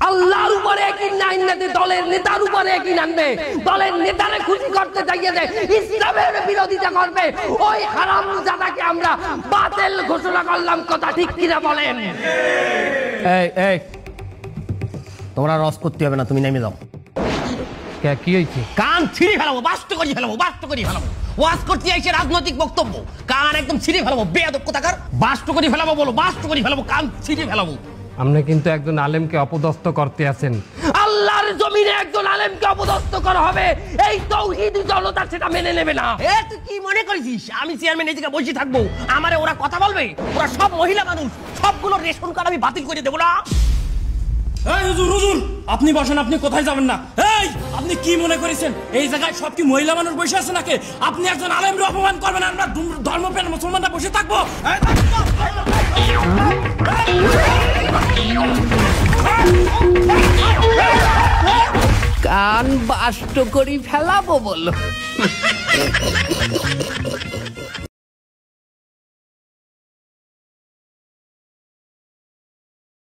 আল্লাহর উপরে একই নাই নাতে দলের নেতার উপরে একই নামবে দলের নেতারে খুশি করতে চাইয়ে যে ইসলামের বিরোধিতা করবে ওই হারামজাদাকে আমরা বাতিল ঘোষণা করলাম কথা ঠিক কিনা বলেন এই এই তোমরা রস করতে হবে না তুমি নেমে যাও কি হয়েছে কান ছিঁড়ে ফেলাবো বাস্ত করে ফেলাবো ওয়াজ করতে আইছে রাজনৈতিক বক্তব্য কান একদম ছিঁড়ে ফেলাবো বেয়াদব কোথাকার বাস্ত করে ফেলাবো বলো বাস্ত করে ফেলাবো কান ছিঁড়ে ফেলাবো আপনি কিন্তু একজন আলেমকে অপদস্থ করতে আছেন আল্লাহর জমিনে একজন আলেমকে অপদস্থ করা হবে এই তাওহীদি জনতা সেটা মেনে নেবে না এ তুই কি মনে করেছিস আমি চেয়ারম্যান এদিকে বসে থাকবো আমারে ওরা কথা বলবে ওরা সব মহিলা মানুষ সবগুলো রেশন কার্ড আমি বাতিল করে দেবো না এই হুজুর হুজুর আপনি বসেন আপনি কোথায় যাবেন না এই আপনি কি মনে করেছেন এই জায়গায় সব কি মহিলা মানুষ বসে আছে নাকি আপনি একজন আলেমকে অপমান করবেন আমরা ধর্মপ্রাণ মুসলমানরা বসে থাকবো কান বাষ্ট করি ফেলাবো বলো